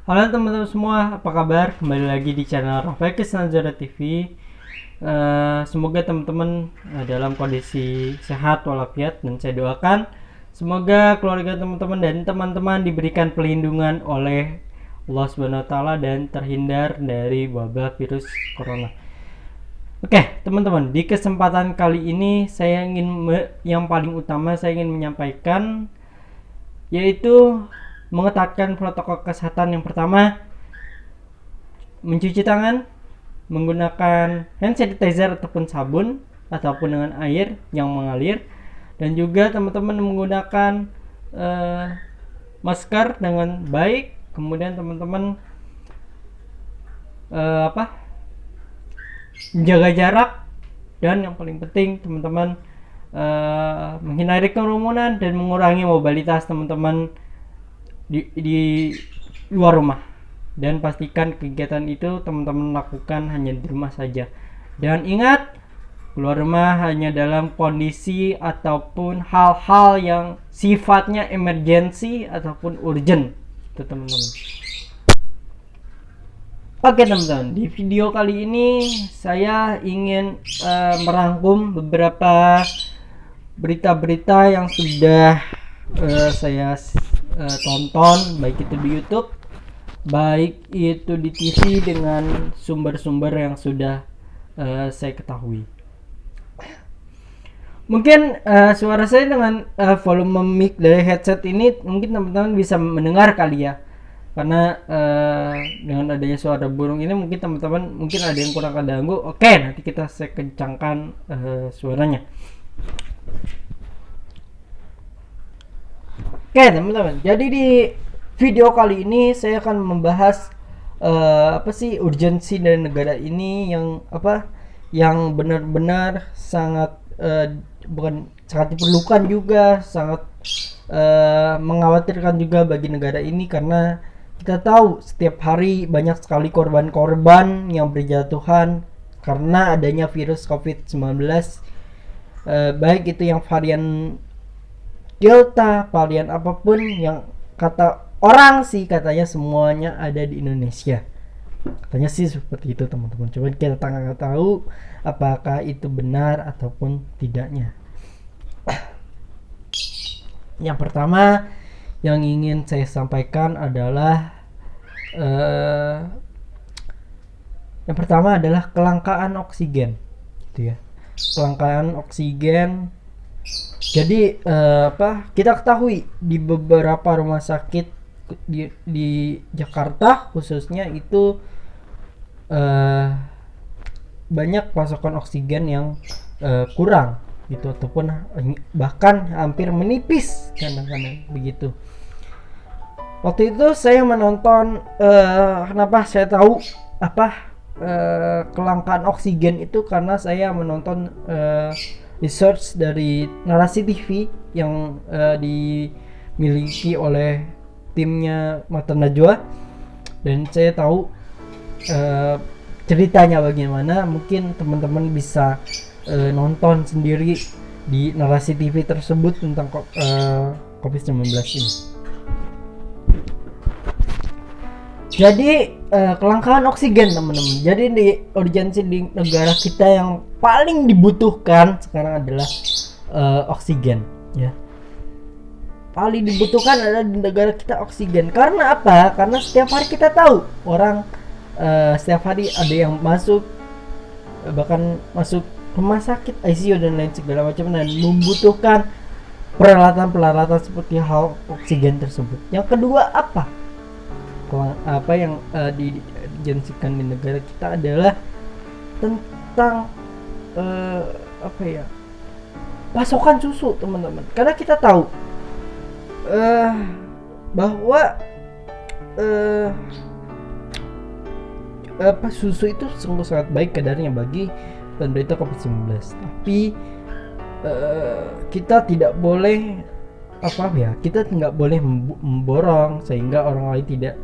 Halo teman-teman semua, apa kabar? Kembali lagi di channel Rafekis Nazara TV. Semoga teman-teman dalam kondisi sehat walafiat, dan saya doakan semoga keluarga teman-teman dan teman-teman diberikan pelindungan oleh Allah Subhanahu wa taala dan terhindar dari wabah virus corona. Oke, teman-teman, di kesempatan kali ini saya yang paling utama saya ingin menyampaikan yaitu mengetatkan protokol kesehatan. Yang pertama, mencuci tangan menggunakan hand sanitizer ataupun sabun ataupun dengan air yang mengalir, dan juga teman-teman menggunakan masker dengan baik. Kemudian teman-teman menjaga jarak, dan yang paling penting teman-teman menghindari kerumunan dan mengurangi mobilitas teman-teman di luar rumah, dan pastikan kegiatan itu teman-teman lakukan hanya di rumah saja. Dan ingat, keluar rumah hanya dalam kondisi ataupun hal-hal yang sifatnya emergensi ataupun urgent, itu teman-teman. Oke teman-teman, di video kali ini saya ingin merangkum beberapa berita-berita yang sudah saya tonton, baik itu di YouTube, baik itu di TV, dengan sumber-sumber yang sudah saya ketahui. Mungkin suara saya dengan volume mic dari headset ini mungkin teman-teman bisa mendengar kali ya, karena dengan adanya suara burung ini mungkin teman-teman mungkin ada yang kurang keganggu. Oke, nanti saya kencangkan suaranya. Oke teman-teman, jadi di video kali ini saya akan membahas apa sih urgensi dari negara ini, yang benar-benar sangat bukan sangat diperlukan juga, sangat mengkhawatirkan juga bagi negara ini, karena kita tahu setiap hari banyak sekali korban-korban yang berjatuhan karena adanya virus COVID-19, baik itu yang varian Delta, varian apapun, yang kata orang sih katanya semuanya ada di Indonesia. Katanya sih seperti itu teman-teman. Coba kita nggak tahu apakah itu benar ataupun tidaknya. Yang pertama yang ingin saya sampaikan adalah yang pertama adalah kelangkaan oksigen, gitu ya. Kelangkaan oksigen. Jadi kita ketahui di beberapa rumah sakit di Jakarta khususnya itu banyak pasokan oksigen yang kurang gitu, ataupun bahkan hampir menipis kadang-kadang begitu. Waktu itu saya menonton kenapa saya tahu kelangkaan oksigen itu, karena saya menonton research dari Narasi TV yang dimiliki oleh timnya Mata Najwa, dan saya tahu ceritanya bagaimana. Mungkin teman-teman bisa nonton sendiri di Narasi TV tersebut tentang COVID-19 ini. Jadi kelangkaan oksigen teman-teman. Jadi di urgensi di negara kita yang paling dibutuhkan sekarang adalah oksigen, ya. Paling dibutuhkan adalah di negara kita oksigen. Karena apa? Karena setiap hari kita tahu orang setiap hari ada yang masuk, bahkan masuk rumah sakit, ICU dan lain segala macam, dan membutuhkan peralatan-peralatan seperti hal oksigen tersebut. Yang kedua yang dijanjikan di negara kita adalah tentang pasokan susu teman-teman. Karena kita tahu bahwa susu itu sungguh sangat baik kadarnya bagi penderita COVID-19. Tapi kita tidak boleh kita nggak boleh memborong sehingga orang lain tidak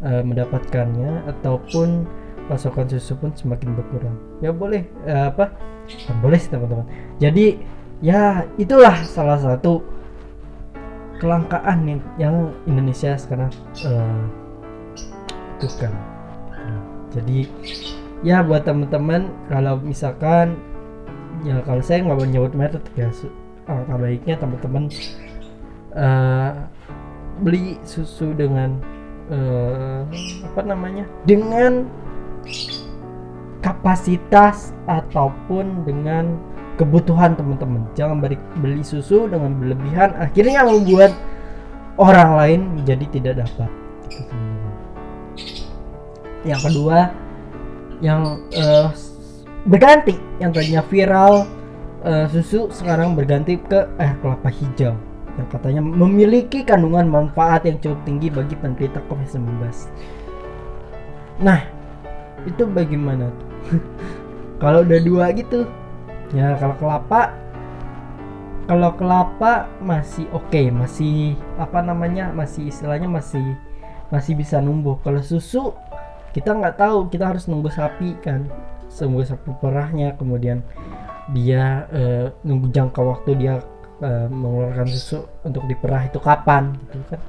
mendapatkannya, ataupun pasokan susu pun semakin berkurang. Ya boleh boleh sih teman-teman. Jadi ya itulah salah satu kelangkaan yang Indonesia sekarang dibutuhkan. Jadi ya buat teman-teman, kalau misalkan ya, kalau saya nggak mau nyebut merek ya, alangkah baiknya teman-teman beli susu dengan dengan kapasitas ataupun dengan kebutuhan teman-teman. Jangan beli susu dengan berlebihan, akhirnya membuat orang lain menjadi tidak dapat. Yang kedua, yang berganti, yang tadinya viral susu sekarang berganti ke air kelapa hijau yang katanya memiliki kandungan manfaat yang cukup tinggi bagi penderita COVID-19. Nah, itu bagaimana tuh? Kalau udah dua gitu ya, kalau kelapa masih oke, masih masih istilahnya masih bisa numbuh. Kalau susu kita nggak tahu, kita harus nunggu sapi kan, nunggu sapi perahnya, kemudian dia nunggu jangka waktu dia mengeluarkan susu untuk diperah itu kapan gitu kan.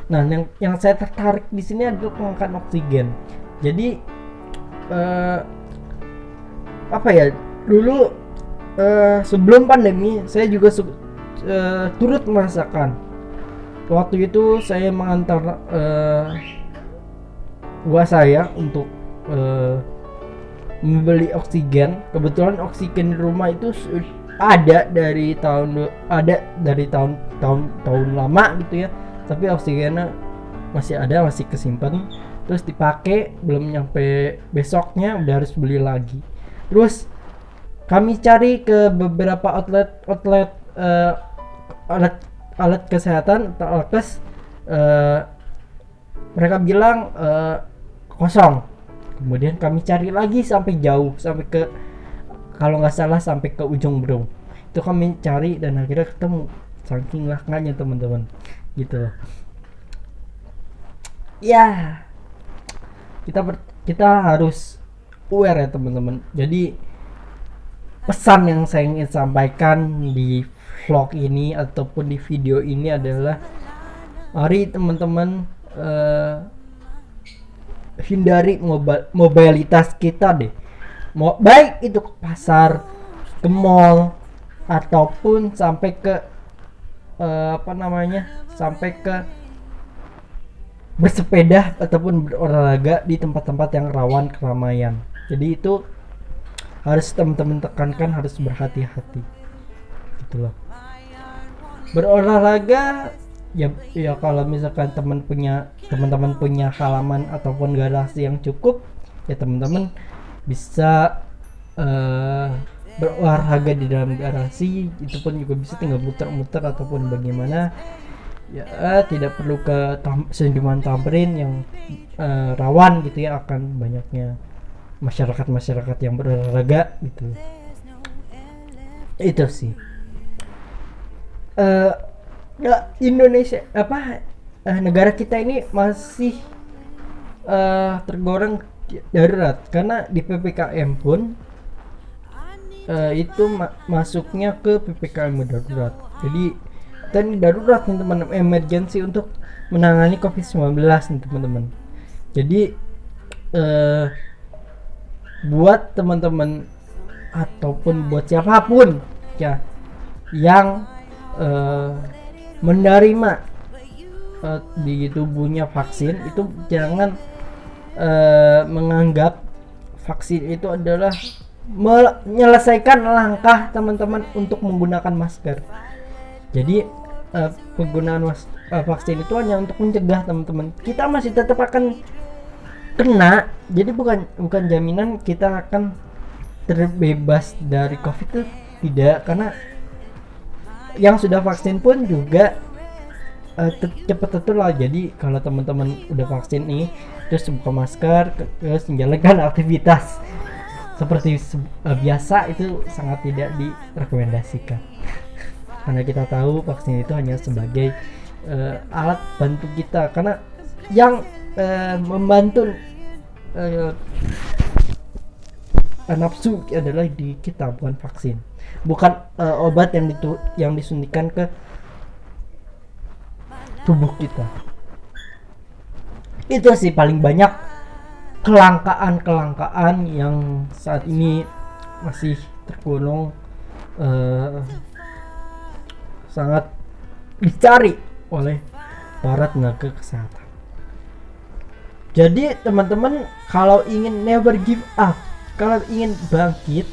Nah, yang saya tertarik di sini adalah pengangkatan oksigen. Jadi dulu sebelum pandemi saya juga turut merasakan. Waktu itu saya mengantar buah saya untuk membeli oksigen. Kebetulan oksigen di rumah itu ada dari tahun lama gitu ya, tapi oksigennya masih kesimpan, terus dipakai belum nyampe besoknya udah harus beli lagi. Terus kami cari ke beberapa outlet alat kesehatan atau alkes, mereka bilang kosong. Kemudian kami cari lagi sampai jauh, sampai ke, kalau nggak salah sampai ke ujung Berung. Itu kami cari dan akhirnya ketemu. Saking lahkanya teman-teman, gitu loh. Ya, kita harus aware ya teman-teman. Jadi pesan yang saya ingin sampaikan di vlog ini ataupun di video ini adalah, mari teman-teman hindari mobilitas kita deh. Baik itu ke pasar, ke mall, ataupun sampai ke sampai ke bersepeda ataupun berolahraga di tempat-tempat yang rawan keramaian. Jadi itu harus teman-teman tekankan, harus berhati-hati gitu loh. Berolahraga ya kalau misalkan teman-teman punya halaman ataupun garasi yang cukup, ya teman-teman bisa berolahraga di dalam garasi. Itu pun juga bisa tinggal muter-muter ataupun bagaimana ya, tidak perlu ke seniman tamrin yang rawan gitu ya akan banyaknya masyarakat yang berolahraga gitu. Itu sih Indonesia negara kita ini masih tergolong darurat, karena di PPKM pun itu masuknya ke PPKM darurat. Jadi kita ini darurat nih teman-teman, emergency untuk menangani COVID-19 nih teman-teman. Jadi buat teman-teman ataupun buat siapapun ya yang menerima di tubuhnya vaksin, itu jangan menganggap vaksin itu adalah menyelesaikan langkah teman-teman untuk menggunakan masker. Jadi penggunaan vaksin itu hanya untuk mencegah teman-teman. Kita masih tetap akan kena, jadi bukan jaminan kita akan terbebas dari COVID itu, tidak, karena yang sudah vaksin pun juga cepat tertular. Jadi kalau teman-teman udah vaksin nih terus buka masker, terus menjalankan aktivitas seperti biasa, itu sangat tidak direkomendasikan. Karena kita tahu vaksin itu hanya sebagai alat bantu kita, karena yang membantu nafsu adalah di kita, bukan vaksin, bukan obat yang disuntikan ke tubuh kita. Itu sih paling banyak kelangkaan yang saat ini masih tergolong sangat dicari oleh para tenaga kesehatan. Jadi teman-teman, kalau ingin never give up, kalau ingin bangkit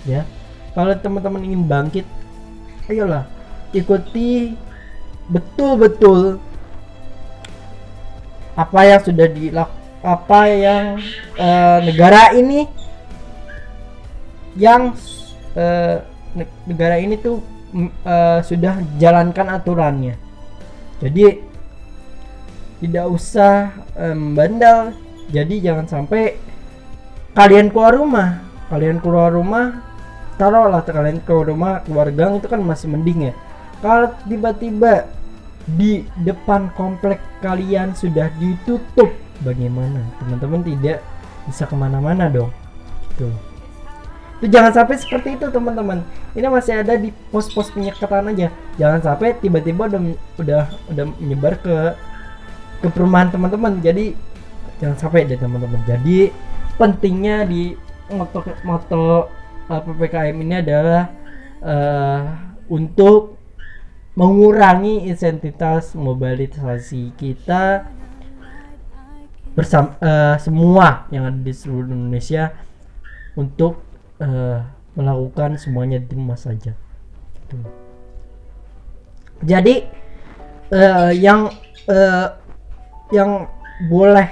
ya, kalau teman-teman ingin bangkit, ayolah ikuti betul-betul apa yang sudah apa yang negara ini tuh sudah jalankan aturannya. Jadi tidak usah bandel. Jadi jangan sampai kalian keluar rumah, taruhlah kalian keluar rumah keluar gang itu kan masih mending ya. Kalau tiba-tiba di depan komplek kalian sudah ditutup, bagaimana? Teman-teman tidak bisa kemana-mana dong. Gitu. Itu jangan sampai seperti itu teman-teman. Ini masih ada di pos-pos penyekatan aja. Jangan sampai tiba-tiba udah menyebar ke perumahan teman-teman. Jadi jangan sampai deh teman-teman. Jadi pentingnya di moto PPKM ini adalah untuk mengurangi intensitas mobilisasi kita bersama semua yang ada di seluruh Indonesia untuk melakukan semuanya di rumah saja. Gitu. Jadi yang boleh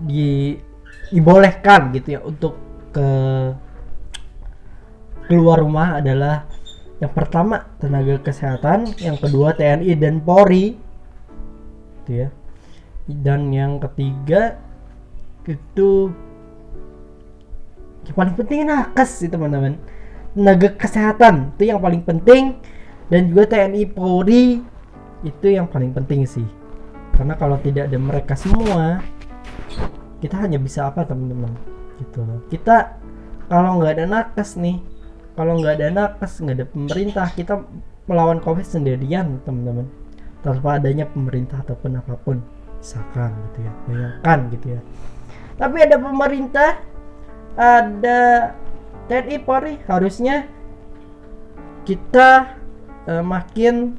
dibolehkan gitu ya untuk keluar rumah adalah yang pertama tenaga kesehatan, yang kedua TNI dan Polri, gitu ya. Dan yang ketiga itu yang paling penting nakes sih teman-teman. Tenaga kesehatan itu yang paling penting, dan juga TNI Polri itu yang paling penting sih. Karena kalau tidak ada mereka semua, kita hanya bisa apa teman-teman? Gitu. Kita kalau nggak ada nakes nih, nggak ada pemerintah, kita melawan COVID sendirian teman-teman, tanpa adanya pemerintah ataupun apapun, misalkan gitu ya, bayangkan gitu ya. Tapi ada pemerintah, ada TNI Polri, harusnya kita makin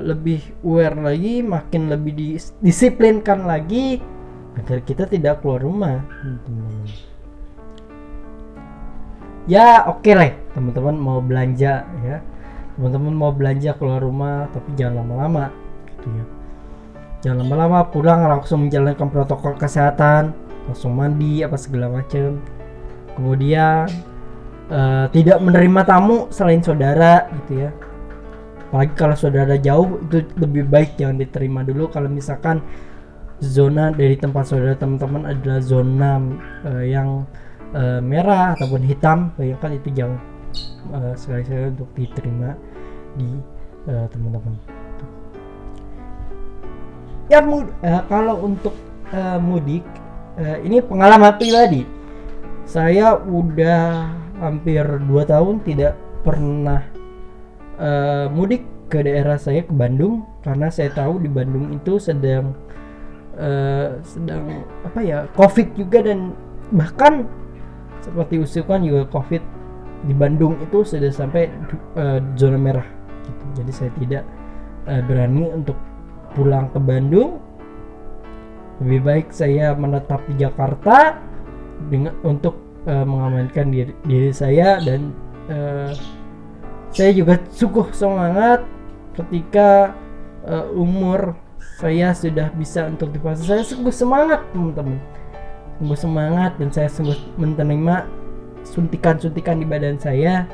lebih aware lagi, makin lebih disiplinkan lagi agar kita tidak keluar rumah teman-teman. Ya oke lah teman-teman mau belanja ya, teman-teman mau belanja keluar rumah, tapi jangan lama-lama gitu ya. Jangan lama-lama, pulang langsung menjalankan protokol kesehatan, langsung mandi apa segala macam. Kemudian tidak menerima tamu selain saudara gitu ya. Apalagi kalau saudara jauh, itu lebih baik jangan diterima dulu. Kalau misalkan zona dari tempat saudara teman-teman adalah zona yang merah ataupun hitam, bayangkan itu jangan sekali-sekali untuk diterima di teman-teman. Ya kalau untuk mudik, ini pengalaman pribadi. Saya udah hampir 2 tahun tidak pernah mudik ke daerah saya, ke Bandung, karena saya tahu di Bandung itu sedang apa ya, COVID juga, dan bahkan seperti usulkan juga COVID di Bandung itu sudah sampai zona merah gitu. Jadi saya tidak berani untuk pulang ke Bandung. Lebih baik saya menetap di Jakarta untuk mengamankan diri saya, dan saya juga sungguh semangat ketika umur saya sudah bisa untuk divaksin. Saya sungguh semangat teman-teman, sungguh semangat, dan saya sungguh menerima suntikan-suntikan di badan saya,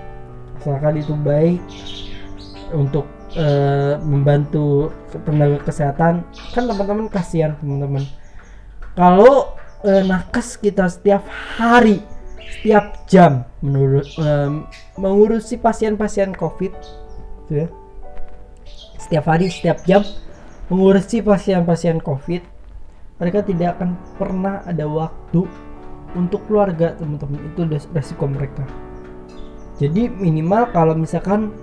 asalkan itu baik untuk membantu tenaga kesehatan. Kan teman-teman kasihan teman-teman kalau nakes kita setiap hari, setiap jam mengurusi pasien-pasien COVID gitu ya. Setiap hari, setiap jam mengurusi pasien-pasien COVID, mereka tidak akan pernah ada waktu untuk keluarga teman-teman. Itu udah resiko mereka. Jadi minimal kalau misalkan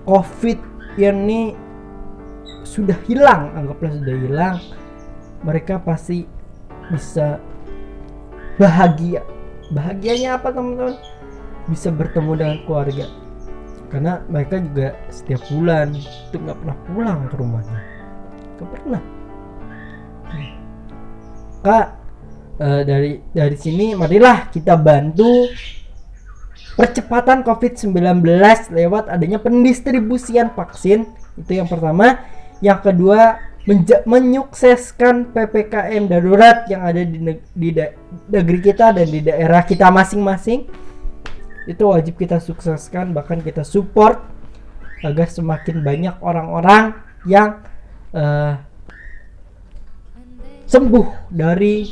COVID yang ini sudah hilang, anggaplah sudah hilang, mereka pasti bisa bahagia. Bahagianya apa teman-teman? Bisa bertemu dengan keluarga, karena mereka juga setiap bulan itu nggak pernah pulang ke rumahnya, nggak pernah. Kak, dari sini marilah kita bantu percepatan COVID-19 lewat adanya pendistribusian vaksin. Itu yang pertama. Yang kedua, menyukseskan PPKM darurat yang ada di negeri kita dan di daerah kita masing-masing. Itu wajib kita sukseskan, bahkan kita support agar semakin banyak orang-orang yang sembuh dari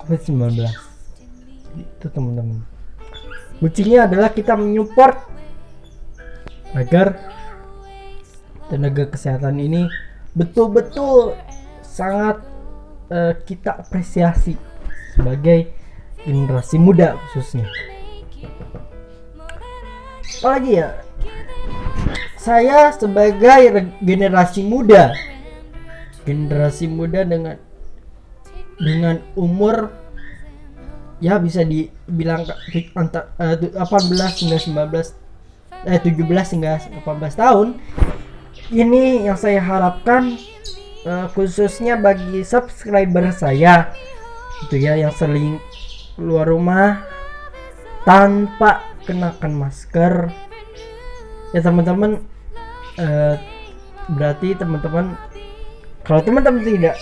COVID-19. Itu teman-teman. Kuncinya adalah kita menyupport agar tenaga kesehatan ini betul-betul sangat kita apresiasi sebagai generasi muda khususnya. Apalagi ya, saya sebagai generasi muda dengan umur ya bisa dibilang antara 18 hingga 19 17 hingga 18 tahun. Ini yang saya harapkan khususnya bagi subscriber saya itu ya, yang sering keluar rumah tanpa kenakan masker ya teman-teman. Berarti teman-teman, kalau teman-teman tidak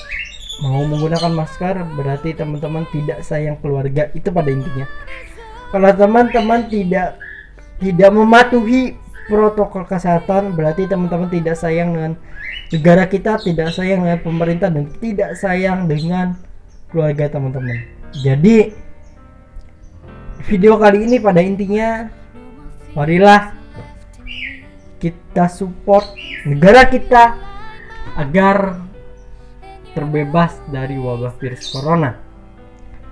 mau menggunakan masker, berarti teman-teman tidak sayang keluarga. Itu pada intinya. Kalau teman-teman tidak mematuhi protokol kesehatan, berarti teman-teman tidak sayang dengan negara kita, tidak sayang dengan pemerintah, dan tidak sayang dengan keluarga teman-teman. Jadi video kali ini pada intinya, marilah kita support negara kita agar terbebas dari wabah virus corona.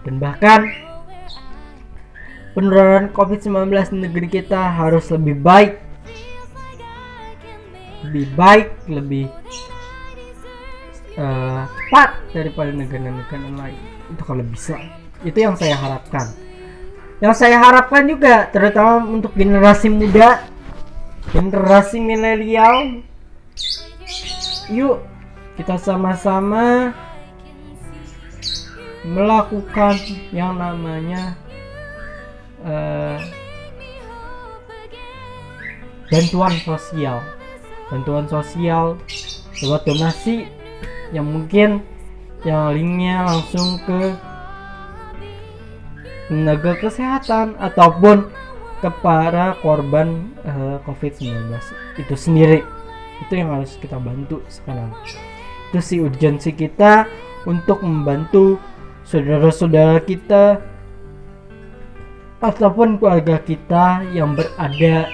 Dan bahkan penularan COVID-19 di negeri kita harus lebih baik, lebih cepat daripada negara-negara lain. Itu kalau bisa. Itu yang saya harapkan. Yang saya harapkan juga terutama untuk generasi muda, generasi milenial, yuk kita sama-sama melakukan yang namanya bantuan sosial lewat donasi yang mungkin yang linknya langsung ke tenaga kesehatan ataupun ke para korban COVID-19 itu sendiri. Itu yang harus kita bantu sekarang. Itu sih urgensi kita untuk membantu saudara-saudara kita ataupun keluarga kita yang berada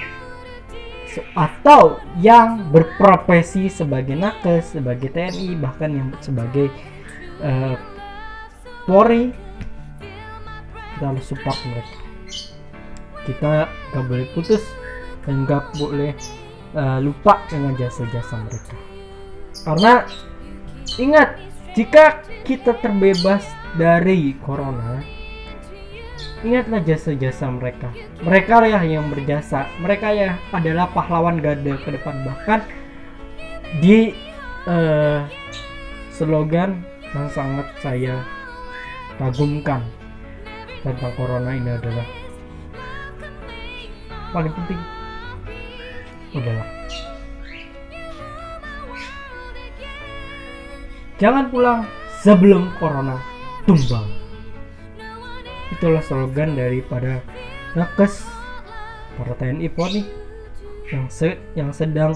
atau yang berprofesi sebagai nakes, sebagai TNI, bahkan yang sebagai Polri. Kita harus support mereka. Kita gak boleh putus dan gak boleh lupa dengan jasa-jasa mereka. Karena ingat, jika kita terbebas dari corona, ingatlah jasa-jasa mereka. Mereka lah yang berjasa. Mereka ya adalah pahlawan garda ke depan. Bahkan di slogan yang sangat saya kagumkan tentang corona ini adalah paling penting adalah jangan pulang sebelum corona tumbang. Itulah slogan daripada nakes, para TNI Polri yang sedang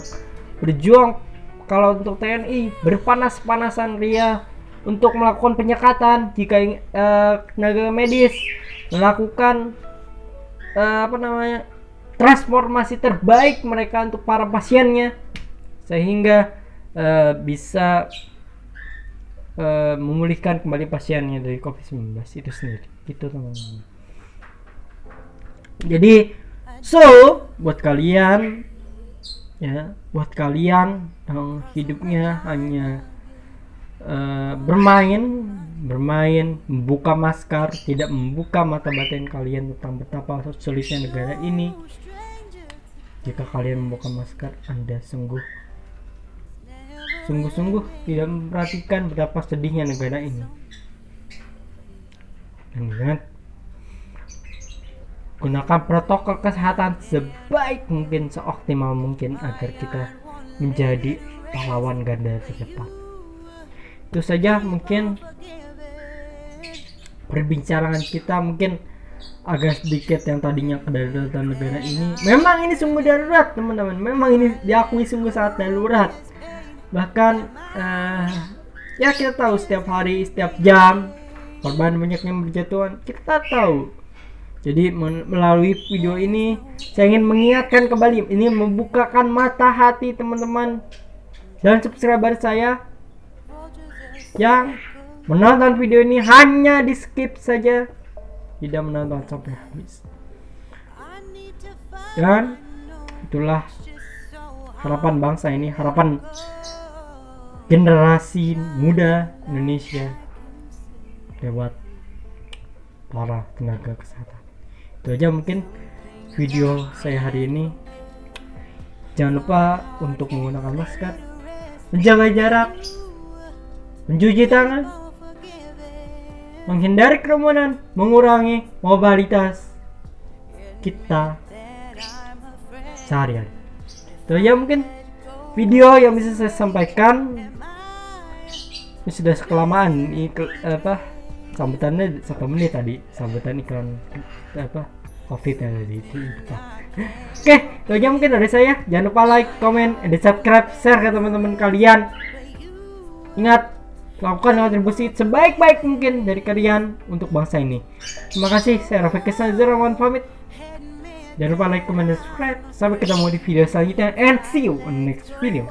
berjuang. Kalau untuk TNI berpanas-panasan ria untuk melakukan penyekatan jika tenaga medis melakukan transformasi terbaik mereka untuk para pasiennya sehingga bisa memulihkan kembali pasiennya dari COVID-19 itu sendiri. Gitu teman-teman. Jadi buat kalian yang hidupnya hanya bermain membuka masker, tidak membuka mata batin kalian tentang betapa sulitnya negara ini. Jika kalian membuka masker, Anda sungguh-sungguh tidak memperhatikan betapa sedihnya negara ini. Dan ingat, gunakan protokol kesehatan sebaik mungkin, seoptimal mungkin agar kita menjadi pahlawan ganda terdepan. Itu saja mungkin perbincangan kita, mungkin agak sedikit yang tadinya kedaruratan negara ini. Memang ini sungguh darurat teman-teman, memang ini diakui sungguh sangat darurat. Bahkan ya kita tahu setiap hari, setiap jam korban banyaknya berjatuhan, kita tahu. Jadi melalui video ini saya ingin mengingatkan kembali, ini membukakan mata hati teman-teman dan subscriber saya yang menonton video ini hanya di skip saja, tidak menonton sampai habis. Dan itulah harapan bangsa ini, harapan generasi muda Indonesia lewat para tenaga kesehatan. Itu aja mungkin video saya hari ini. Jangan lupa untuk menggunakan masker, menjaga jarak, mencuci tangan, menghindari kerumunan, mengurangi mobilitas kita sehari-hari. Itu aja mungkin video yang bisa saya sampaikan. Ini sudah kelamaan sambutannya 1 menit tadi, sambutan iklan COVID yang tadi itu. Oke, itu aja mungkin dari saya. Jangan lupa like, comment, and subscribe, share ke teman-teman kalian. Ingat, lakukan kontribusi sebaik-baik mungkin dari kalian untuk bangsa ini. Terima kasih, saya Rafiq Nazarawan pamit. Jangan lupa like, comment, dan subscribe. Sampai ketemu di video selanjutnya, and see you on the next video.